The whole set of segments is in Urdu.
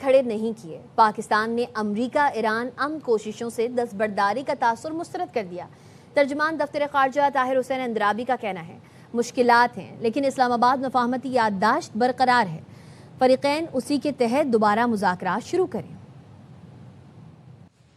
کھڑے نہیں کیے۔ پاکستان نے امریکہ ایران امن کوششوں سے دستبرداری کا تاثر مسترد کر دیا۔ ترجمان دفتر خارجہ طاہر حسین اندرابی کا کہنا ہے مشکلات ہیں لیکن اسلام آباد مفاہمتی یادداشت برقرار ہے، فریقین اسی کے تحت دوبارہ مذاکرات شروع کریں۔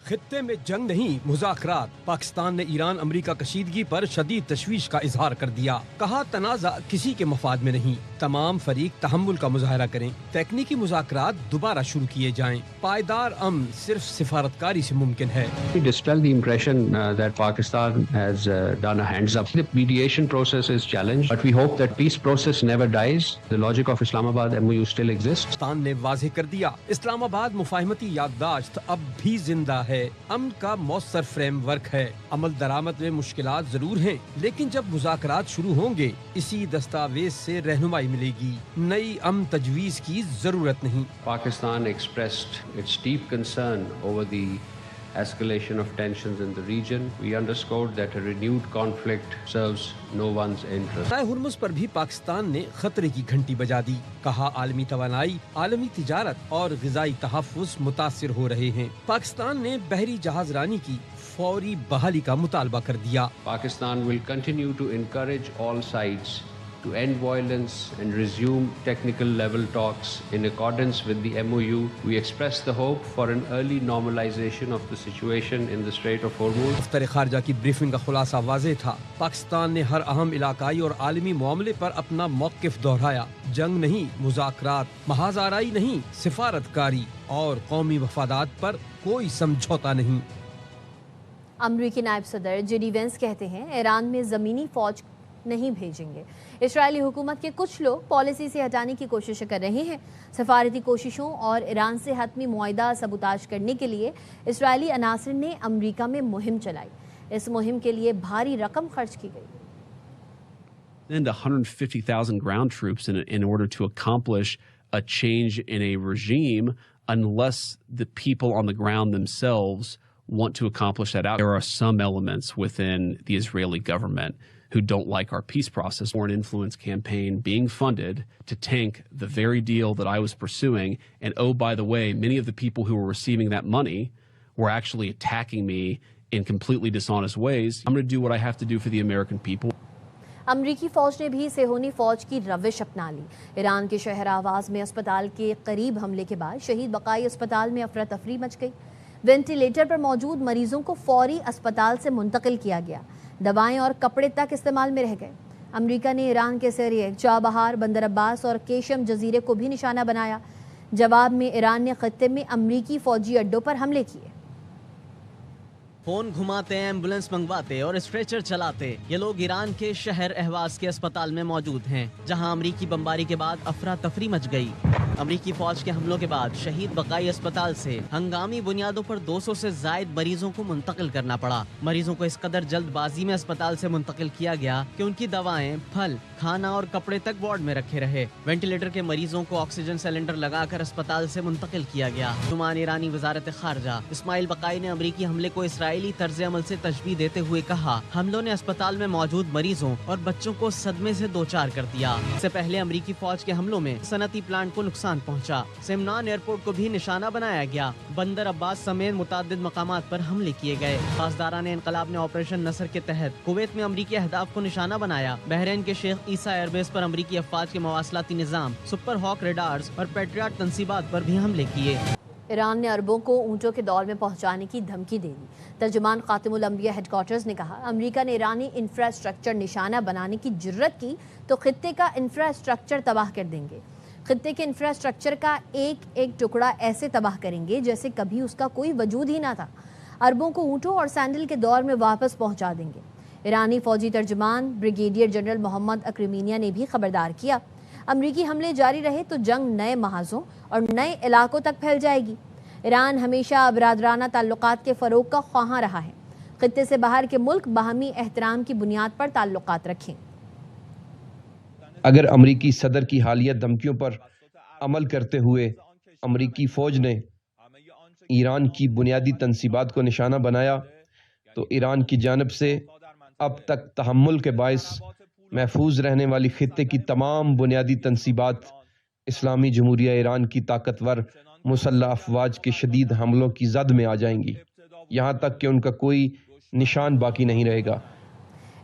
خطے میں جنگ نہیں مذاکرات۔ پاکستان نے ایران امریکہ کشیدگی پر شدید تشویش کا اظہار کر دیا۔ کہا تنازع کسی کے مفاد میں نہیں، تمام فریق تحمل کا مظاہرہ کریں، تکنیکی مذاکرات دوبارہ شروع کیے جائیں، پائیدار امن صرف سفارتکاری سے ممکن ہے۔ We dispel the impression that Pakistan has done a hands up. The mediation process is challenged, but we hope that peace process never dies. The logic of Islamabad MOU still exists. Pakistan نے واضح کر دیا اسلام آباد مفاہمتی یادداشت اب بھی زندہ ہے، امن کا مؤثر فریم ورک ہے۔ عمل درآمد میں مشکلات ضرور ہیں لیکن جب مذاکرات شروع ہوں گے اسی دستاویز سے رہنمائی ملے گی، نئی امن تجویز کی ضرورت نہیں۔ Pakistan expressed its deep concern over the escalation of tensions in the region. We underscored that a renewed conflict serves no one's interest. دریائے ہرمز پر بھی پاکستان نے خطرے کی گھنٹی بجا دی۔ کہا عالمی توانائی، عالمی تجارت اور غذائی تحفظ متاثر ہو رہے ہیں۔ پاکستان نے بحری جہاز رانی کی فوری بحالی کا مطالبہ کر دیا۔ Pakistan will continue to encourage all sides to end violence and resume technical level talks in accordance with the MOU. We express the hope for an early normalization of the situation in the Strait of Hormuz. دفتر خارجہ کی بریفنگ کا خلاصہ واضح تھا، پاکستان نے ہر اہم علاقائی اور عالمی معاملے پر اپنا موقف دہرایا، جنگ نہیں مذاکرات، محاذ آرائی نہیں سفارتکاری اور قومی مفادات پر کوئی سمجھوتا نہیں۔ امریکی نائب صدر جے ڈی وینس کہتے ہیں ایران میں زمینی فوج نہیں بھیجیں گے۔ اسرائیلی حکومت کے کچھ لوگ پالیسی سے ہٹانے کی کوشش کر رہے ہیں۔ سفارتی کوششوں اور ایران سے حتمی معاہدہ سبوتاژ کرنے کے لیے اسرائیلی عناصر نے امریکہ میں مہم چلائی۔ اس مہم کے لیے بھاری رقم خرچ کی گئی۔ Send 150,000 ground troops in order to accomplish a change in a regime unless the people on the ground themselves want to accomplish that. There are some elements within the Israeli government who don't like our peace process. Foreign influence campaign being funded to tank the very deal that I was pursuing. And oh, by the way, many of the people who were receiving that money were actually attacking me in completely dishonest ways. I'm going to do what I have to do for the American people. امریکی فوج نے بھی صہیونی فوج کی روش اپنا لی۔ ایران کے شہر آواز میں اسپتال کے قریب حملے کے بعد شہید بقائی اسپتال میں افراتفری مچ گئی۔ وینٹیلیٹر پر موجود مریضوں کو فوری اسپتال سے منتقل کیا گیا، دوائیں اور کپڑے تک استعمال میں رہ گئے۔ امریکہ نے ایران کے ذریعے چابہار، بندر عباس اور کیشم جزیرے کو بھی نشانہ بنایا۔ جواب میں ایران نے خطے میں امریکی فوجی اڈوں پر حملے کیے۔ فون گھماتے، ایمبولنس منگواتے اور اسٹریچر چلاتے یہ لوگ ایران کے شہر اہواز کے اسپتال میں موجود ہیں، جہاں امریکی بمباری کے بعد افراتفری مچ گئی۔ امریکی فوج کے حملوں کے بعد شہید بقائی اسپتال سے ہنگامی بنیادوں پر 200 سے زائد مریضوں کو منتقل کرنا پڑا۔ مریضوں کو اس قدر جلد بازی میں اسپتال سے منتقل کیا گیا کہ ان کی دوائیں، پھل، کھانا اور کپڑے تک وارڈ میں رکھے رہے۔ وینٹیلیٹر کے مریضوں کو آکسیجن سلنڈر لگا کر اسپتال سے منتقل کیا گیا۔ ترجمان ایرانی وزارت خارجہ اسماعیل بقائی نے امریکی حملے کو اسرائیلی طرز عمل سے تشبیہ دیتے ہوئے کہا، حملوں نے اسپتال میں موجود مریضوں اور بچوں کو صدمے سے دوچار کر دیا۔ اس سے پہلے امریکی فوج کے حملوں میں صنعتی پلانٹ کو نقصان پہنچا۔ سمنان ایئرپورٹ کو بھی نشانہ بنایا گیا۔ بندر عباس سمیت متعدد مقامات پر حملے کیے گئے۔ پاسداران انقلاب نے آپریشن نصر کے تحت کویت میں امریکی اہداف کو نشانہ بنایا۔ بحرین کے شیخ عیسیٰ ایئر بیس پر امریکی افواج کے مواصلاتی نظام، سپر ہاک ریڈارز اور پیٹریاٹ تنصیبات پر بھی حملے کیے۔ ایران نے عربوں کو اونٹوں کے دور میں پہنچانے کی دھمکی دے دی۔ ترجمان خاتم الانبیاء ہیڈ کوارٹرز نے کہا، امریکہ نے ایرانی انفراسٹرکچر نشانہ بنانے کی جرت کی تو خطے کا انفراسٹرکچر تباہ کر دیں گے۔ خطے کے انفراسٹرکچر کا ایک ایک ٹکڑا ایسے تباہ کریں گے جیسے کبھی اس کا کوئی وجود ہی نہ تھا۔ عربوں کو اونٹوں اور سینڈل کے دور میں واپس پہنچا دیں گے۔ ایرانی فوجی ترجمان بریگیڈیئر جنرل محمد اکرمینیا نے بھی خبردار کیا، امریکی حملے جاری رہے تو جنگ نئے محاذوں اور نئے علاقوں تک پھیل جائے گی۔ ایران ہمیشہ برادرانہ تعلقات کے فروغ کا خواہاں رہا ہے۔ خطے سے باہر کے ملک باہمی احترام کی بنیاد پر تعلقات رکھیں۔ اگر امریکی صدر کی حالیہ دھمکیوں پر عمل کرتے ہوئے امریکی فوج نے ایران کی بنیادی تنصیبات کو نشانہ بنایا تو ایران کی جانب سے اب تک تحمل کے باعث محفوظ رہنے والی خطے کی تمام بنیادی تنصیبات اسلامی جمہوریہ ایران کی طاقتور مسلح افواج کے شدید حملوں کی زد میں آ جائیں گی، یہاں تک کہ ان کا کوئی نشان باقی نہیں رہے گا۔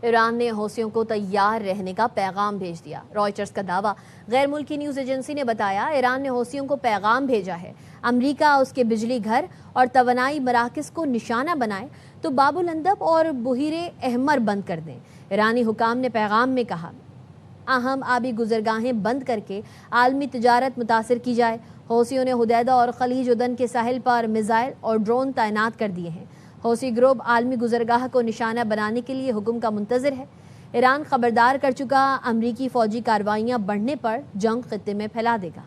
ایران نے حوثیوں کو تیار رہنے کا پیغام بھیج دیا۔ رائٹرز کا دعویٰ، غیر ملکی نیوز ایجنسی نے بتایا ایران نے حوثیوں کو پیغام بھیجا ہے امریکہ اس کے بجلی گھر اور توانائی مراکز کو نشانہ بنائے تو باب الندب اور بحیر احمر بند کر دیں۔ ایرانی حکام نے پیغام میں کہا اہم آبی گزرگاہیں بند کر کے عالمی تجارت متاثر کی جائے۔ حوثیوں نے حدیدہ اور خلیج عدن کے ساحل پر میزائل اور ڈرون تعینات کر دیے ہیں۔ حوثی گروپ عالمی گزرگاہ کو نشانہ بنانے کے لیے حکم کا منتظر ہے۔ ایران خبردار کر چکا امریکی فوجی کارروائیاں بڑھنے پر جنگ خطے میں پھیلا دے گا۔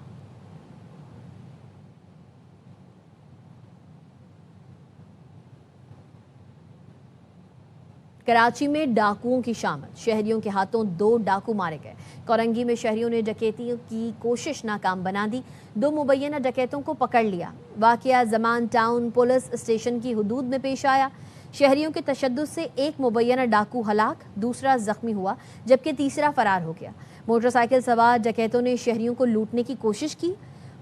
کراچی میں ڈاکوؤں کی شامت، شہریوں کے ہاتھوں 2 ڈاکو مارے گئے۔ کورنگی میں شہریوں نے ڈکیتی کی کوشش ناکام بنا دی، 2 مبینہ ڈکیتوں کو پکڑ لیا۔ واقعہ زمان ٹاؤن پولیس اسٹیشن کی حدود میں پیش آیا۔ شہریوں کے تشدد سے 1 مبینہ ڈاکو ہلاک، دوسرا زخمی ہوا جبکہ تیسرا فرار ہو گیا۔ موٹر سائیکل سوار ڈکیتوں نے شہریوں کو لوٹنے کی کوشش کی۔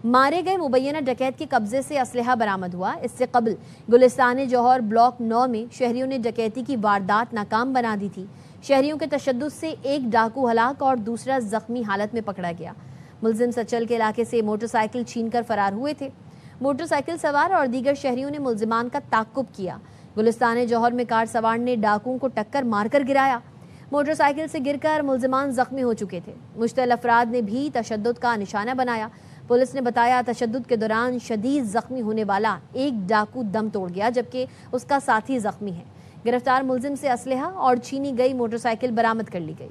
مارے گئے مبینہ ڈکیت کے قبضے سے اسلحہ برآمد ہوا۔ اس سے قبل گلستان جوہر بلاک 9 میں شہریوں نے ڈکیتی کی واردات ناکام بنا دی تھی۔ شہریوں کے تشدد سے 1 ڈاکو ہلاک اور دوسرا زخمی حالت میں پکڑا گیا۔ ملزم سچل کے علاقے سے موٹر سائیکل چھین کر فرار ہوئے تھے۔ موٹر سائیکل سوار اور دیگر شہریوں نے ملزمان کا تعاقب کیا۔ گلستان جوہر میں کار سوار نے ڈاکوؤں کو ٹکر مار کر گرایا۔ موٹر سائیکل سے گر کر ملزمان زخمی ہو چکے تھے۔ مشتعل افراد نے بھی تشدد کا نشانہ بنایا۔ پولیس نے بتایا تشدد کے دوران شدید زخمی ہونے والا 1 ڈاکو دم توڑ گیا جبکہ اس کا ساتھی زخمی ہے۔ گرفتار ملزم سے اسلحہ اور چھینی گئی موٹر سائیکل برآمد کر لی گئی۔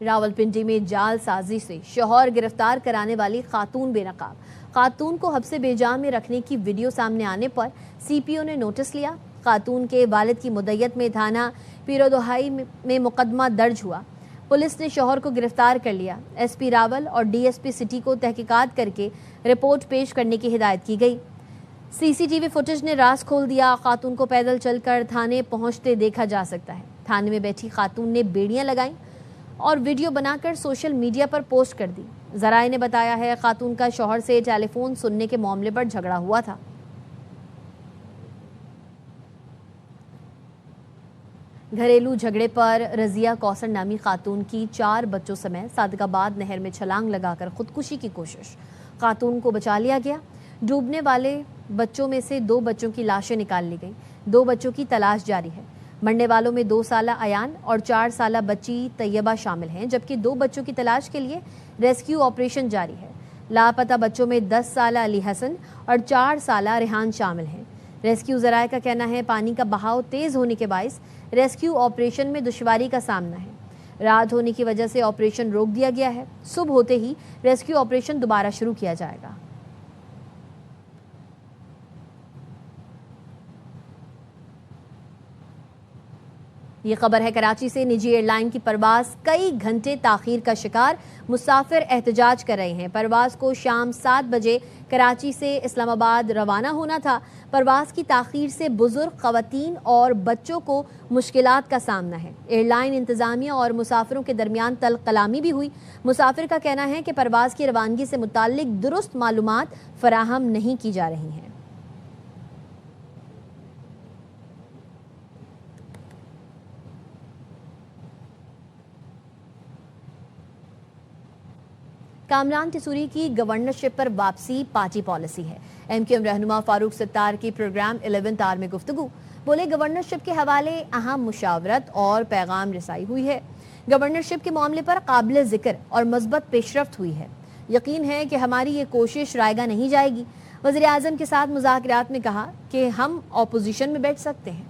راولپنڈی میں جال سازی سے شوہر گرفتار کرانے والی خاتون بے نقاب۔ خاتون کو حبس بے جا میں رکھنے کی ویڈیو سامنے آنے پر سی پی او نے نوٹس لیا۔ خاتون کے والد کی مدعیت میں تھانہ پیرودہائی میں مقدمہ درج ہوا۔ پولیس نے شوہر کو گرفتار کر لیا۔ ایس پی راول اور ڈی ایس پی سٹی کو تحقیقات کر کے رپورٹ پیش کرنے کی ہدایت کی گئی۔ سی سی ٹی وی فوٹیج نے راز کھول دیا۔ خاتون کو پیدل چل کر تھانے پہنچتے دیکھا جا سکتا ہے۔ تھانے میں بیٹھی خاتون نے بیڑیاں لگائیں اور ویڈیو بنا کر سوشل میڈیا پر پوسٹ کر دی۔ ذرائع نے بتایا ہے خاتون کا شوہر سے ٹیلی فون سننے کے معاملے پر جھگڑا ہوا تھا۔ گھریلو جھگڑے پر رضیہ کوثر نامی خاتون کی 4 بچوں سمیت صادق آباد نہر میں چھلانگ لگا کر خودکشی کی کوشش۔ خاتون کو بچا لیا گیا۔ ڈوبنے والے بچوں میں سے 2 بچوں کی لاشیں نکال لی گئیں۔ 2 بچوں کی تلاش جاری ہے۔ مرنے والوں میں 2 سالہ ایان اور 4 سالہ بچی طیبہ شامل ہیں جبکہ 2 بچوں کی تلاش کے لیے ریسکیو آپریشن جاری ہے۔ لاپتہ بچوں میں 10 سالہ علی حسن اور 4 سالہ ریحان شامل ہیں۔ ریسکیو ذرائع کا کہنا ہے پانی کا بہاؤ تیز ہونے کے باعث ریسکیو آپریشن میں دشواری کا سامنا ہے۔ رات ہونے کی وجہ سے آپریشن روک دیا گیا ہے۔ صبح ہوتے ہی ریسکیو آپریشن دوبارہ شروع کیا جائے گا۔ یہ خبر ہے کراچی سے۔ نجی ایئر لائن کی پرواز کئی گھنٹے تاخیر کا شکار، مسافر احتجاج کر رہے ہیں۔ پرواز کو شام 7 بجے کراچی سے اسلام آباد روانہ ہونا تھا۔ پرواز کی تاخیر سے بزرگ، خواتین اور بچوں کو مشکلات کا سامنا ہے۔ ایئر لائن انتظامیہ اور مسافروں کے درمیان تلخ کلامی بھی ہوئی۔ مسافر کا کہنا ہے کہ پرواز کی روانگی سے متعلق درست معلومات فراہم نہیں کی جا رہی ہیں۔ کامران ٹیسوری کی گورنرشپ پر واپسی پارٹی پالیسی ہے۔ ایم کیو ایم رہنما فاروق ستار کی پروگرام 11th آور میں گفتگو۔ بولے گورنرشپ کے حوالے اہم مشاورت اور پیغام رسائی ہوئی ہے۔ گورنرشپ کے معاملے پر قابل ذکر اور مثبت پیش رفت ہوئی ہے۔ یقین ہے کہ ہماری یہ کوشش رائیگاں نہیں جائے گی۔ وزیر اعظم کے ساتھ مذاکرات میں کہا کہ ہم اپوزیشن میں بیٹھ سکتے ہیں۔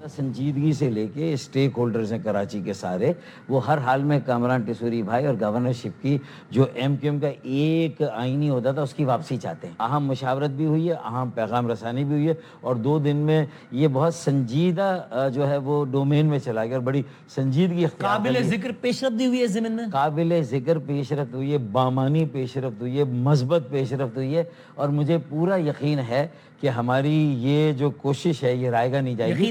سنجیدگی سے لے کے اسٹیک ہولڈرز ہیں کراچی کے سارے، وہ ہر حال میں کامران ٹیسوری بھائی اور گورنرشپ کی جو ایم کیو ایم کا ایک آئینی ہوتا تھا اس کی واپسی چاہتے ہیں۔ اہم مشاورت بھی ہوئی ہے، اہم پیغام رسانی بھی ہوئی ہے، اور 2 دن میں یہ بہت سنجیدہ جو ہے وہ ڈومین میں چلا گیا اور بڑی سنجیدگی قابل ذکر پیش رفت دی ہوئی ہے زمین میں، قابل ذکر پیش رفت ہوئی ہے، بامانی پیش رفت ہوئی ہے، مثبت پیش رفت ہوئی ہے، اور مجھے پورا یقین ہے کہ ہماری یہ جو کوشش ہے یہ رائے گا نہیں جائے گی۔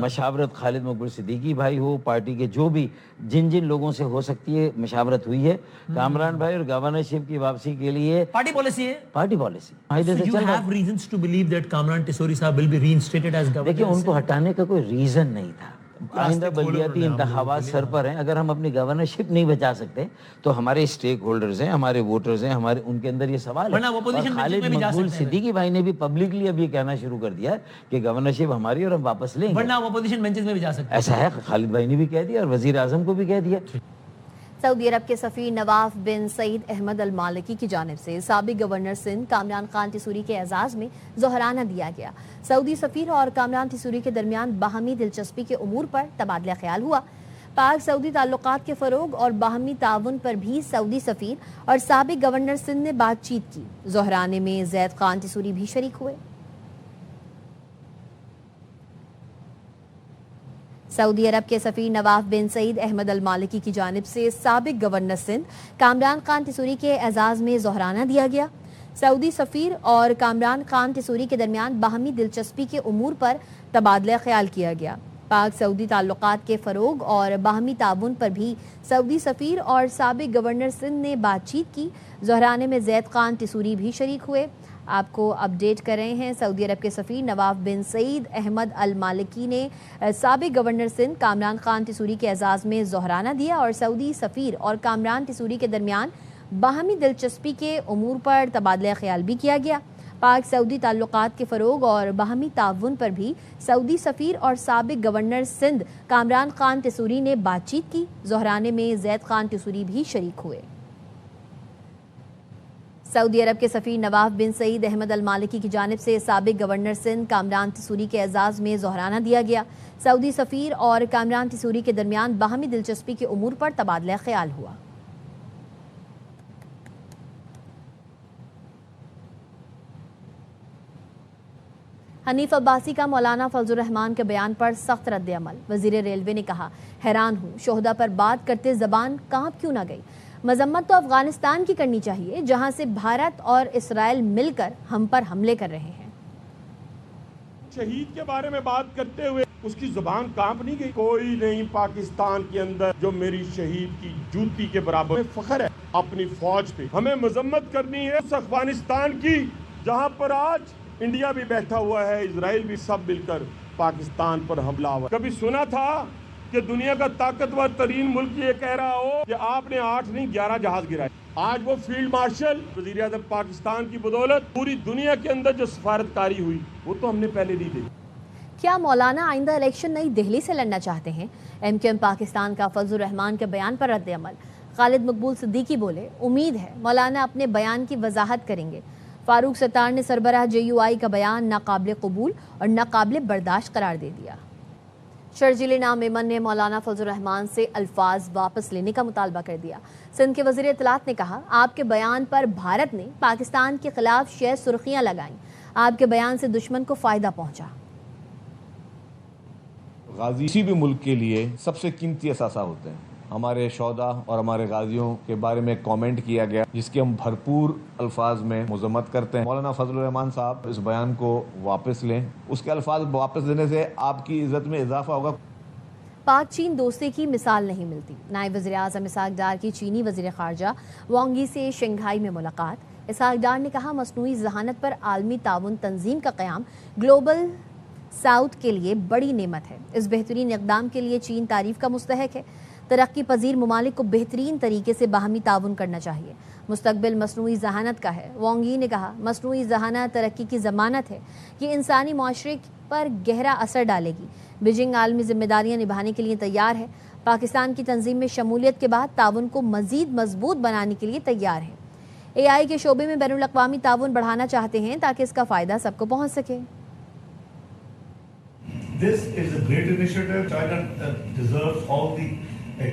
مشاورت خالد مقبول صدیقی بھائی ہو, پارٹی کے جو بھی جن لوگوں سے ہو سکتی ہے مشاورت ہوئی ہے. کامران بھائی اور گورنرشپ کی واپسی کے لیے پارٹی پالیسی ہے. پارٹی پالیسی معاہدے سے So you چل رہا. have reasons to believe that Kamran Tesori صاحب will be reinstated as governor. دیکھیں ان کو ہٹانے کا کوئی ریزن نہیں تھا. آئندہ بلدیاتی انتخابات سر پر ہیں. اگر ہم اپنی گورنرشپ نہیں بچا سکتے تو ہمارے اسٹیک ہولڈرز ہیں, ہمارے ووٹرز ہیں, ہمارے ان کے اندر یہ سوال ہے. اور خالد مقبول صدیقی بھائی نے بھی پبلکلی اب یہ کہنا شروع کر دیا کہ گورنرشپ ہماری اور ہم واپس لیں گے. ورنہ وہ اپوزیشن بینچز میں بھی جا سکتے ہیں. ایسا ہے, خالد بھائی نے بھی کہہ دیا اور وزیر اعظم کو بھی کہہ دیا. سعودی عرب کے سفیر نواف بن سعید احمد المالکی کی جانب سے سابق گورنر سندھ کامران خان تیسوری کے اعزاز میں ظہرانہ دیا گیا. سعودی سفیر اور کامران تیسوری کے درمیان باہمی دلچسپی کے امور پر تبادلہ خیال ہوا. پاک سعودی تعلقات کے فروغ اور باہمی تعاون پر بھی سعودی سفیر اور سابق گورنر سندھ نے بات چیت کی. ظہرانے میں زید خان تیسوری بھی شریک ہوئے. سعودی عرب کے سفیر نواف بن سعید احمد المالکی کی جانب سے سابق گورنر سندھ کامران خان تیسوری کے اعزاز میں ظہرانہ دیا گیا. سعودی سفیر اور کامران خان تیسوری کے درمیان باہمی دلچسپی کے امور پر تبادلہ خیال کیا گیا. پاک سعودی تعلقات کے فروغ اور باہمی تعاون پر بھی سعودی سفیر اور سابق گورنر سندھ نے بات چیت کی. ظہرانے میں زید خان تیسوری بھی شریک ہوئے. آپ کو اپڈیٹ کر رہے ہیں. سعودی عرب کے سفیر نواف بن سعید احمد المالکی نے سابق گورنر سندھ کامران خان تیسوری کے اعزاز میں ظہرانہ دیا اور سعودی سفیر اور کامران تیسوری کے درمیان باہمی دلچسپی کے امور پر تبادلہ خیال بھی کیا گیا. پاک سعودی تعلقات کے فروغ اور باہمی تعاون پر بھی سعودی سفیر اور سابق گورنر سندھ کامران خان تیسوری نے بات چیت کی. ظہرانے میں زید خان تیسوری بھی شریک ہوئے. سعودی عرب کے سفیر نواف بن سعید احمد المالکی کی جانب سے سابق گورنر سندھ کامران تیسوری کے اعزاز میں ظہرانہ دیا گیا. سعودی سفیر اور کامران تیسوری کے درمیان باہمی دلچسپی کے امور پر تبادلہ خیال ہوا. حنیف عباسی کا مولانا فضل الرحمان کے بیان پر سخت رد عمل. وزیر ریلوے نے کہا, حیران ہوں شہداء پر بات کرتے زبان کانپ کیوں نہ گئی. مذمت تو افغانستان کی کرنی چاہیے جہاں سے بھارت اور اسرائیل مل کر ہم پر حملے کر رہے ہیں. شہید کے بارے میں بات کرتے ہوئے اس کی زبان کانپ نہیں گئی. کوئی نہیں پاکستان کے اندر جو میری شہید کی جوتی کے برابر میں فخر ہے اپنی فوج پہ. ہمیں مذمت کرنی ہے اس افغانستان کی جہاں پر آج انڈیا بھی بیٹھا ہوا ہے, اسرائیل بھی, سب مل کر پاکستان پر حملہ ہوا. کبھی سنا تھا کہ دنیا کا طاقتور ترین ملک یہ کہہ رہا ہو کہ آپ نے 8 نہیں 11 جہاز گرائے. آج وہ فیلڈ مارشل وزیر اعظم پاکستان کی بدولت پوری دنیا کے اندر جو سفارتکاری ہوئی وہ تو ہم نے پہلے نہیں دیکھی. کیا مولانا آئندہ الیکشن نئی دہلی سے لڑنا چاہتے ہیں؟ ایم کیو ایم پاکستان کا فضل الرحمان کے بیان پر رد عمل. خالد مقبول صدیقی بولے, امید ہے مولانا اپنے بیان کی وضاحت کریں گے. فاروق ستار نے سربراہ جے یو آئی کا بیان ناقابل قبول اور ناقابل برداشت قرار دے دیا. شرجیل نام ایمن نے مولانا فضل الرحمان سے الفاظ واپس لینے کا مطالبہ کر دیا. سندھ کے وزیر اطلاعات نے کہا, آپ کے بیان پر بھارت نے پاکستان کے خلاف شہ سرخیاں لگائیں. آپ کے بیان سے دشمن کو فائدہ پہنچا. غازی کسی بھی ملک کے لیے سب سے قیمتی اثاثہ ہوتے ہیں. ہمارے شہداء اور ہمارے غازیوں کے بارے میں کامنٹ کیا گیا جس کی ہم بھرپور الفاظ میں مذمت کرتے ہیں. مولانا فضل الرحمان صاحب اس بیان کو واپس لیں. اس کے الفاظ واپس لینے سے آپ کی عزت میں اضافہ ہوگا. پاک چین دوستی کی مثال نہیں ملتی. نائب وزیر اعظم اسحاق ڈار کی چینی وزیر خارجہ وانگ یی سے شنگھائی میں ملاقات. اسحاق ڈار نے کہا, مصنوعی ذہانت پر عالمی تعاون تنظیم کا قیام گلوبل ساؤتھ کے لیے بڑی نعمت ہے. اس بہترین اقدام کے لیے چین تعریف کا مستحق ہے. ترقی پذیر ممالک کو بہترین طریقے سے باہمی تعاون کرنا چاہیے. مستقبل مصنوعی ذہانت کا ہے. وانگ یی نے کہا, مصنوعی ذہانت ترقی کی ضمانت ہے. یہ انسانی معاشرے پر گہرا اثر ڈالے گی. بیجنگ عالمی ذمہ داریاں نبھانے کے لیے تیار ہے. پاکستان کی تنظیم میں شمولیت کے بعد تعاون کو مزید مضبوط بنانے کے لیے تیار ہے. اے آئی کے شعبے میں بین الاقوامی تعاون بڑھانا چاہتے ہیں تاکہ اس کا فائدہ سب کو پہنچ سکے. This is a great initiative. China deserves all the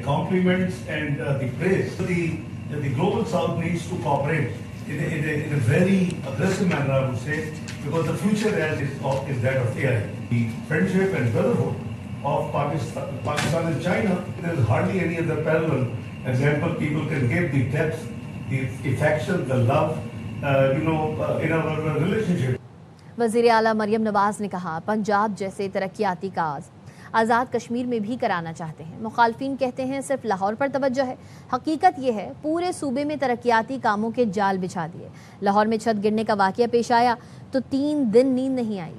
compliments and the praise. The global south needs to cooperate in a very aggressive manner, I would say, because the future is that of AI. The friendship and brotherhood of Pakistan and China, there is hardly any other parallel example people can give. The depth, the affection, the love, in our relationship. وزیر اعلیٰ مریم نواز نے کہا پنجاب جیسے ترقیاتی کاز آزاد کشمیر میں بھی کرانا چاہتے ہیں. مخالفین کہتے ہیں صرف لاہور پر توجہ ہے. حقیقت یہ ہے پورے صوبے میں ترقیاتی کاموں کے جال بچھا دیے. لاہور میں چھت گرنے کا واقعہ پیش آیا تو 3 دن نیند نہیں آئی.